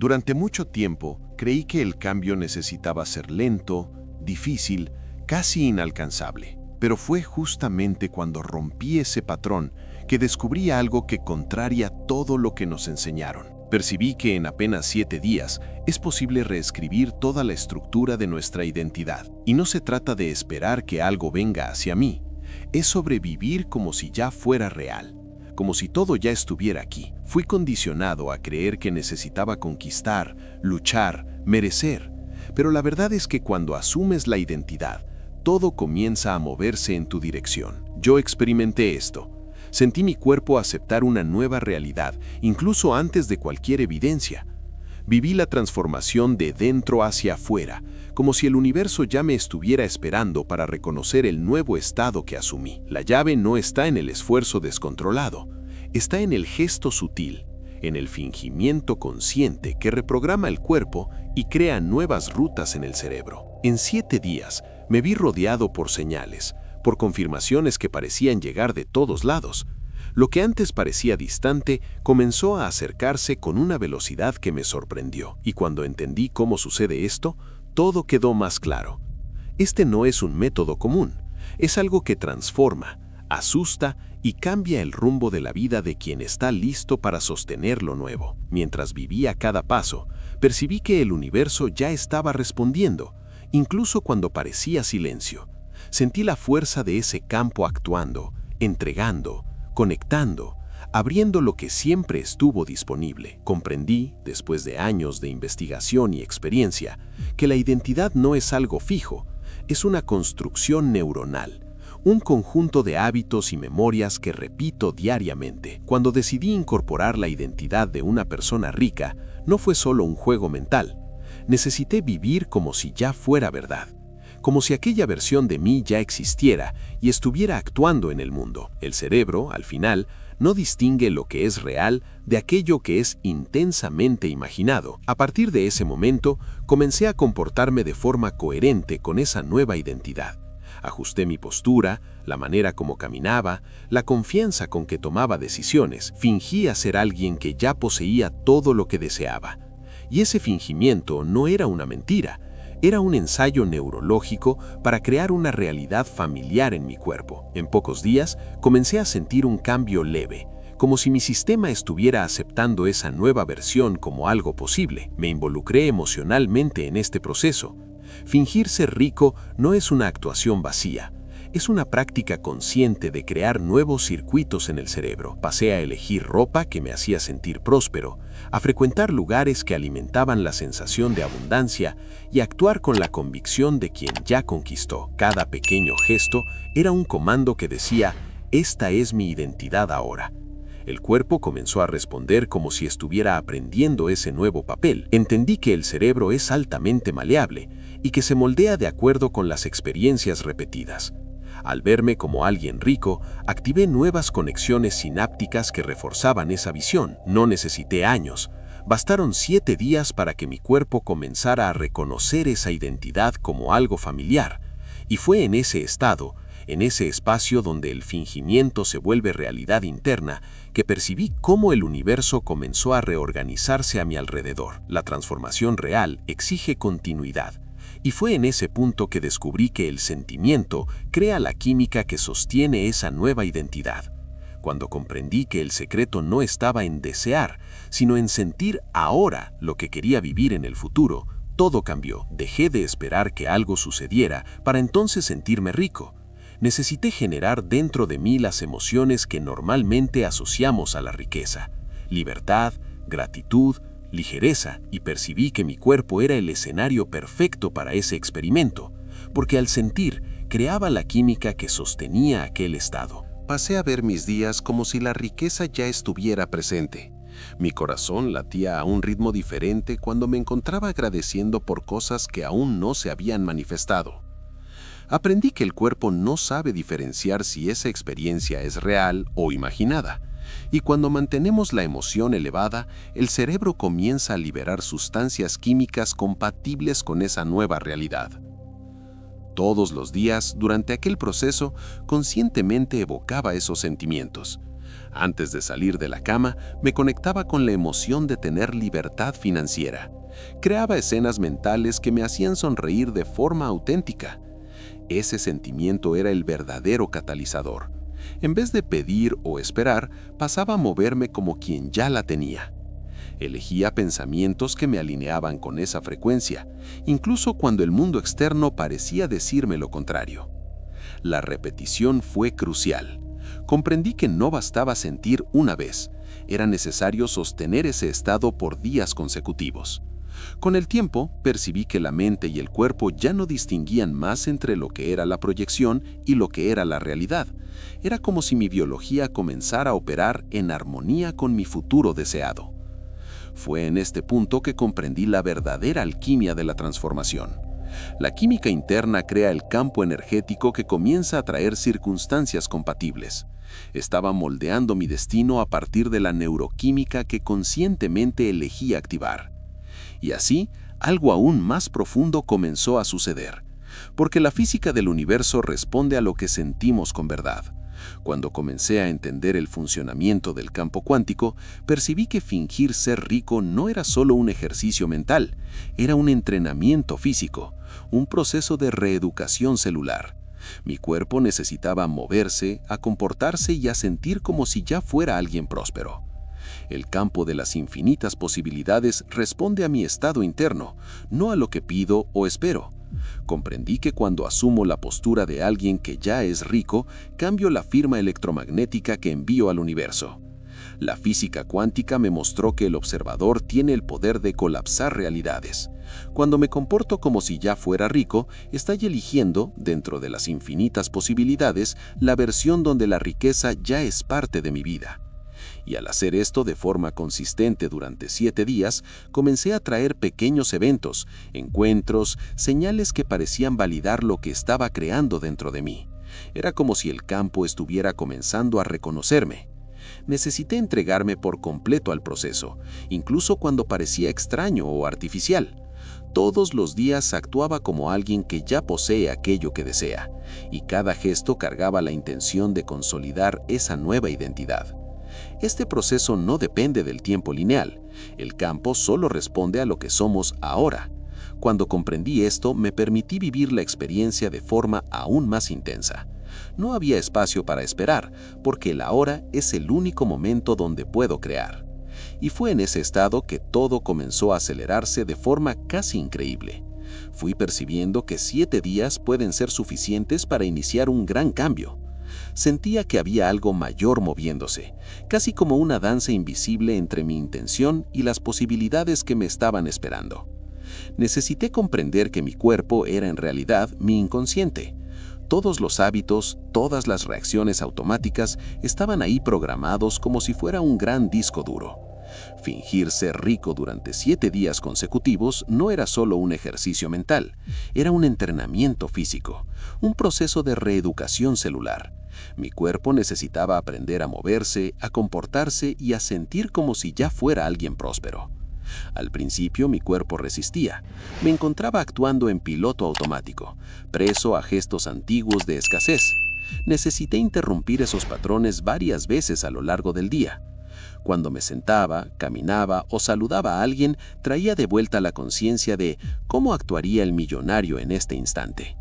Durante mucho tiempo creí que el cambio necesitaba ser lento, difícil, casi inalcanzable. Pero fue justamente cuando rompí ese patrón que descubrí algo que contraria todo lo que nos enseñaron. Percibí que en apenas 7 días es posible reescribir toda la estructura de nuestra identidad. Y no se trata de esperar que algo venga hacia mí, es sobrevivir como si ya fuera real, como si todo ya estuviera aquí. Fui condicionado a creer que necesitaba conquistar, luchar, merecer. Pero la verdad es que cuando asumes la identidad, todo comienza a moverse en tu dirección. Yo experimenté esto. Sentí mi cuerpo aceptar una nueva realidad, incluso antes de cualquier evidencia. Viví la transformación de dentro hacia afuera, como si el universo ya me estuviera esperando para reconocer el nuevo estado que asumí. La llave no está en el esfuerzo descontrolado, está en el gesto sutil, en el fingimiento consciente que reprograma el cuerpo y crea nuevas rutas en el cerebro. En 7 días me vi rodeado por señales, por confirmaciones que parecían llegar de todos lados. Lo que antes parecía distante comenzó a acercarse con una velocidad que me sorprendió. Y cuando entendí cómo sucede esto, todo quedó más claro. Este no es un método común, es algo que transforma, asusta y cambia el rumbo de la vida de quien está listo para sostener lo nuevo. Mientras vivía cada paso, percibí que el universo ya estaba respondiendo, incluso cuando parecía silencio. Sentí la fuerza de ese campo actuando, entregando, conectando, abriendo lo que siempre estuvo disponible. Comprendí, después de años de investigación y experiencia, que la identidad no es algo fijo, es una construcción neuronal, un conjunto de hábitos y memorias que repito diariamente. Cuando decidí incorporar la identidad de una persona rica, no fue solo un juego mental. Necesité vivir como si ya fuera verdad, como si aquella versión de mí ya existiera y estuviera actuando en el mundo. El cerebro, al final, no distingue lo que es real de aquello que es intensamente imaginado. A partir de ese momento, comencé a comportarme de forma coherente con esa nueva identidad. Ajusté mi postura, la manera como caminaba, la confianza con que tomaba decisiones. Fingía ser alguien que ya poseía todo lo que deseaba. Y ese fingimiento no era una mentira, era un ensayo neurológico para crear una realidad familiar en mi cuerpo. En pocos días comencé a sentir un cambio leve, como si mi sistema estuviera aceptando esa nueva versión como algo posible. Me involucré emocionalmente en este proceso. Fingir ser rico no es una actuación vacía, es una práctica consciente de crear nuevos circuitos en el cerebro. Pasé a elegir ropa que me hacía sentir próspero, a frecuentar lugares que alimentaban la sensación de abundancia y a actuar con la convicción de quien ya conquistó. Cada pequeño gesto era un comando que decía, esta es mi identidad ahora. El cuerpo comenzó a responder como si estuviera aprendiendo ese nuevo papel. Entendí que el cerebro es altamente maleable y que se moldea de acuerdo con las experiencias repetidas. Al verme como alguien rico, activé nuevas conexiones sinápticas que reforzaban esa visión. No necesité años, bastaron 7 días para que mi cuerpo comenzara a reconocer esa identidad como algo familiar. Y fue en ese estado, en ese espacio donde el fingimiento se vuelve realidad interna, que percibí cómo el universo comenzó a reorganizarse a mi alrededor. La transformación real exige continuidad. Y fue en ese punto que descubrí que el sentimiento crea la química que sostiene esa nueva identidad. Cuando comprendí que el secreto no estaba en desear, sino en sentir ahora lo que quería vivir en el futuro, todo cambió. Dejé de esperar que algo sucediera para entonces sentirme rico. Necesité generar dentro de mí las emociones que normalmente asociamos a la riqueza: libertad, gratitud, ligereza, y percibí que mi cuerpo era el escenario perfecto para ese experimento, porque al sentir, creaba la química que sostenía aquel estado. Pasé a ver mis días como si la riqueza ya estuviera presente. Mi corazón latía a un ritmo diferente cuando me encontraba agradeciendo por cosas que aún no se habían manifestado. Aprendí que el cuerpo no sabe diferenciar si esa experiencia es real o imaginada. Y cuando mantenemos la emoción elevada, el cerebro comienza a liberar sustancias químicas compatibles con esa nueva realidad. Todos los días, durante aquel proceso, conscientemente evocaba esos sentimientos. Antes de salir de la cama, me conectaba con la emoción de tener libertad financiera. Creaba escenas mentales que me hacían sonreír de forma auténtica. Ese sentimiento era el verdadero catalizador. En vez de pedir o esperar, pasaba a moverme como quien ya la tenía. Elegía pensamientos que me alineaban con esa frecuencia, incluso cuando el mundo externo parecía decirme lo contrario. La repetición fue crucial. Comprendí que no bastaba sentir una vez, era necesario sostener ese estado por días consecutivos. Con el tiempo, percibí que la mente y el cuerpo ya no distinguían más entre lo que era la proyección y lo que era la realidad. Era como si mi biología comenzara a operar en armonía con mi futuro deseado. Fue en este punto que comprendí la verdadera alquimia de la transformación. La química interna crea el campo energético que comienza a atraer circunstancias compatibles. Estaba moldeando mi destino a partir de la neuroquímica que conscientemente elegí activar. Y así, algo aún más profundo comenzó a suceder, porque la física del universo responde a lo que sentimos con verdad. Cuando comencé a entender el funcionamiento del campo cuántico, percibí que fingir ser rico no era solo un ejercicio mental, era un entrenamiento físico, un proceso de reeducación celular. Mi cuerpo necesitaba moverse, a comportarse y a sentir como si ya fuera alguien próspero. El campo de las infinitas posibilidades responde a mi estado interno, no a lo que pido o espero. Comprendí que cuando asumo la postura de alguien que ya es rico, cambio la firma electromagnética que envío al universo. La física cuántica me mostró que el observador tiene el poder de colapsar realidades. Cuando me comporto como si ya fuera rico, estoy eligiendo, dentro de las infinitas posibilidades, la versión donde la riqueza ya es parte de mi vida. Y al hacer esto de forma consistente durante 7 días, comencé a traer pequeños eventos, encuentros, señales que parecían validar lo que estaba creando dentro de mí. Era como si el campo estuviera comenzando a reconocerme. Necesité entregarme por completo al proceso, incluso cuando parecía extraño o artificial. Todos los días actuaba como alguien que ya posee aquello que desea, y cada gesto cargaba la intención de consolidar esa nueva identidad. Este proceso no depende del tiempo lineal. El campo solo responde a lo que somos ahora. Cuando comprendí esto, me permití vivir la experiencia de forma aún más intensa. No había espacio para esperar, porque el ahora es el único momento donde puedo crear. Y fue en ese estado que todo comenzó a acelerarse de forma casi increíble. Fui percibiendo que 7 días pueden ser suficientes para iniciar un gran cambio. Sentía que había algo mayor moviéndose, casi como una danza invisible entre mi intención y las posibilidades que me estaban esperando. Necesité comprender que mi cuerpo era en realidad mi inconsciente. Todos los hábitos, todas las reacciones automáticas estaban ahí programados como si fuera un gran disco duro. Fingir ser rico durante 7 días consecutivos no era solo un ejercicio mental, era un entrenamiento físico, un proceso de reeducación celular. Mi cuerpo necesitaba aprender a moverse, a comportarse y a sentir como si ya fuera alguien próspero. Al principio mi cuerpo resistía. Me encontraba actuando en piloto automático, preso a gestos antiguos de escasez. Necesité interrumpir esos patrones varias veces a lo largo del día. Cuando me sentaba, caminaba o saludaba a alguien, traía de vuelta la conciencia de cómo actuaría el millonario en este instante.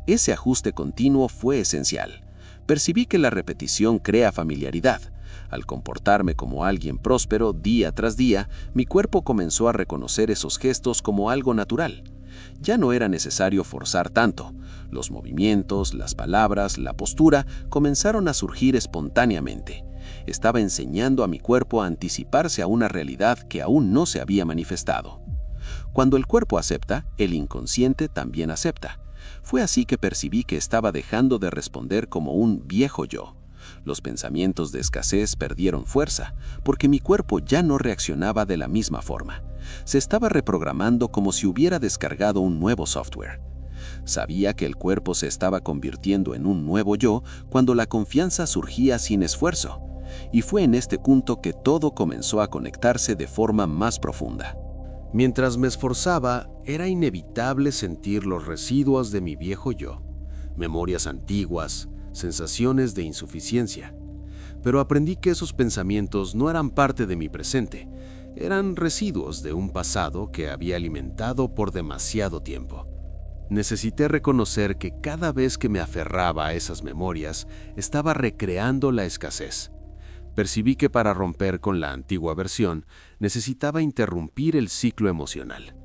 Ese ajuste continuo fue esencial. Percibí que la repetición crea familiaridad. Al comportarme como alguien próspero día tras día, mi cuerpo comenzó a reconocer esos gestos como algo natural. Ya no era necesario forzar tanto. Los movimientos, las palabras, la postura comenzaron a surgir espontáneamente. Estaba enseñando a mi cuerpo a anticiparse a una realidad que aún no se había manifestado. Cuando el cuerpo acepta, el inconsciente también acepta. Fue así que percibí que estaba dejando de responder como un viejo yo. Los pensamientos de escasez perdieron fuerza, porque mi cuerpo ya no reaccionaba de la misma forma. Se estaba reprogramando como si hubiera descargado un nuevo software. Sabía que el cuerpo se estaba convirtiendo en un nuevo yo cuando la confianza surgía sin esfuerzo. Y fue en este punto que todo comenzó a conectarse de forma más profunda. Mientras me esforzaba, era inevitable sentir los residuos de mi viejo yo, memorias antiguas, sensaciones de insuficiencia. Pero aprendí que esos pensamientos no eran parte de mi presente, eran residuos de un pasado que había alimentado por demasiado tiempo. Necesité reconocer que cada vez que me aferraba a esas memorias, estaba recreando la escasez. Percibí que para romper con la antigua versión, necesitaba interrumpir el ciclo emocional.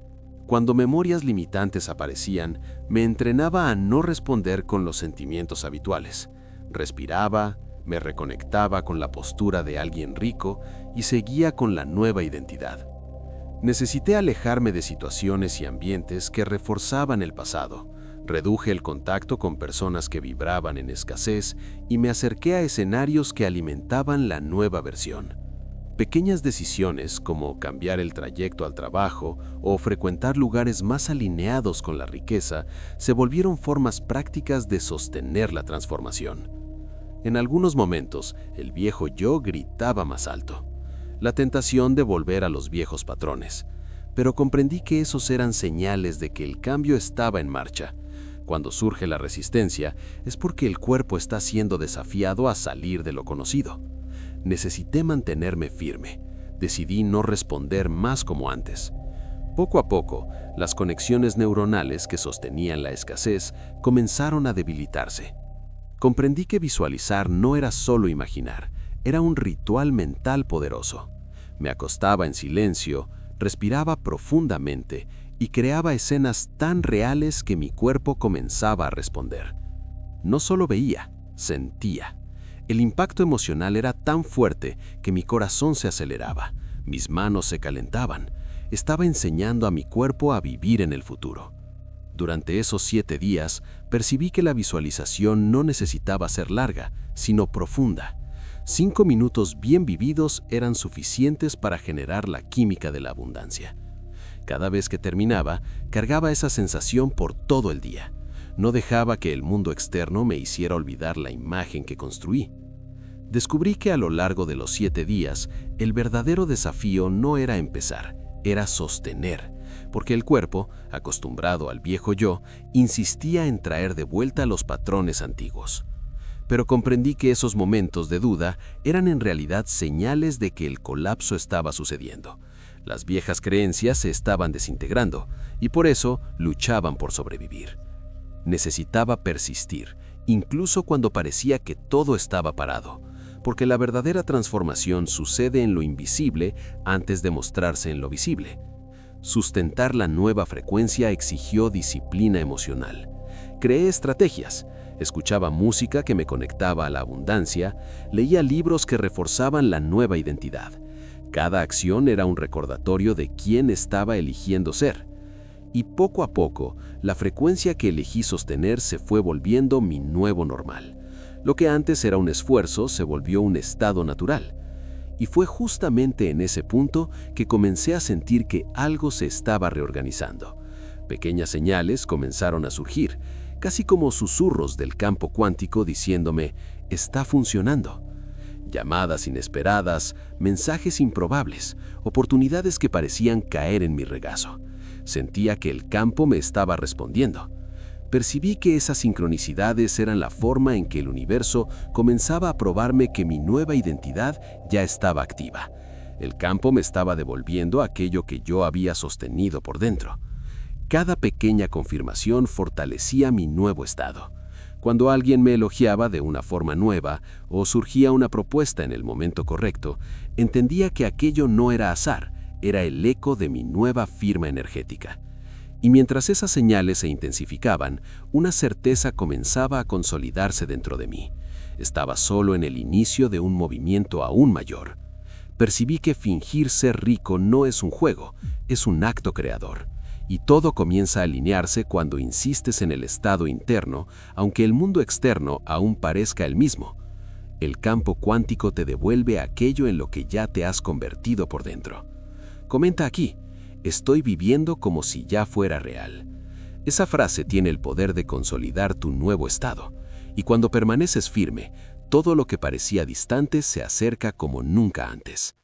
Cuando memorias limitantes aparecían, me entrenaba a no responder con los sentimientos habituales. Respiraba, me reconectaba con la postura de alguien rico y seguía con la nueva identidad. Necesité alejarme de situaciones y ambientes que reforzaban el pasado. Reduje el contacto con personas que vibraban en escasez y me acerqué a escenarios que alimentaban la nueva versión. Pequeñas decisiones como cambiar el trayecto al trabajo o frecuentar lugares más alineados con la riqueza se volvieron formas prácticas de sostener la transformación. En algunos momentos, el viejo yo gritaba más alto. La tentación de volver a los viejos patrones. Pero comprendí que esos eran señales de que el cambio estaba en marcha. Cuando surge la resistencia, es porque el cuerpo está siendo desafiado a salir de lo conocido. Necesité mantenerme firme. Decidí no responder más como antes. Poco a poco, las conexiones neuronales que sostenían la escasez comenzaron a debilitarse. Comprendí que visualizar no era solo imaginar, era un ritual mental poderoso. Me acostaba en silencio, respiraba profundamente y creaba escenas tan reales que mi cuerpo comenzaba a responder. No solo veía, sentía. El impacto emocional era tan fuerte que mi corazón se aceleraba, mis manos se calentaban. Estaba enseñando a mi cuerpo a vivir en el futuro. Durante esos 7 días, percibí que la visualización no necesitaba ser larga, sino profunda. 5 minutos bien vividos eran suficientes para generar la química de la abundancia. Cada vez que terminaba, cargaba esa sensación por todo el día. No dejaba que el mundo externo me hiciera olvidar la imagen que construí. Descubrí que a lo largo de los 7 días, el verdadero desafío no era empezar, era sostener, porque el cuerpo, acostumbrado al viejo yo, insistía en traer de vuelta los patrones antiguos. Pero comprendí que esos momentos de duda eran en realidad señales de que el colapso estaba sucediendo. Las viejas creencias se estaban desintegrando y por eso luchaban por sobrevivir. Necesitaba persistir, incluso cuando parecía que todo estaba parado, porque la verdadera transformación sucede en lo invisible antes de mostrarse en lo visible. Sustentar la nueva frecuencia exigió disciplina emocional. Creé estrategias, escuchaba música que me conectaba a la abundancia, leía libros que reforzaban la nueva identidad. Cada acción era un recordatorio de quién estaba eligiendo ser. Y poco a poco, la frecuencia que elegí sostener se fue volviendo mi nuevo normal. Lo que antes era un esfuerzo se volvió un estado natural. Y fue justamente en ese punto que comencé a sentir que algo se estaba reorganizando. Pequeñas señales comenzaron a surgir, casi como susurros del campo cuántico diciéndome, está funcionando. Llamadas inesperadas, mensajes improbables, oportunidades que parecían caer en mi regazo. Sentía que el campo me estaba respondiendo. Percibí que esas sincronicidades eran la forma en que el universo comenzaba a probarme que mi nueva identidad ya estaba activa. El campo me estaba devolviendo aquello que yo había sostenido por dentro. Cada pequeña confirmación fortalecía mi nuevo estado. Cuando alguien me elogiaba de una forma nueva o surgía una propuesta en el momento correcto, entendía que aquello no era azar, era el eco de mi nueva firma energética. Y mientras esas señales se intensificaban, una certeza comenzaba a consolidarse dentro de mí. Estaba solo en el inicio de un movimiento aún mayor. Percibí que fingir ser rico no es un juego, es un acto creador. Y todo comienza a alinearse cuando insistes en el estado interno, aunque el mundo externo aún parezca el mismo. El campo cuántico te devuelve aquello en lo que ya te has convertido por dentro. Comenta aquí, estoy viviendo como si ya fuera real. Esa frase tiene el poder de consolidar tu nuevo estado, y cuando permaneces firme, todo lo que parecía distante se acerca como nunca antes.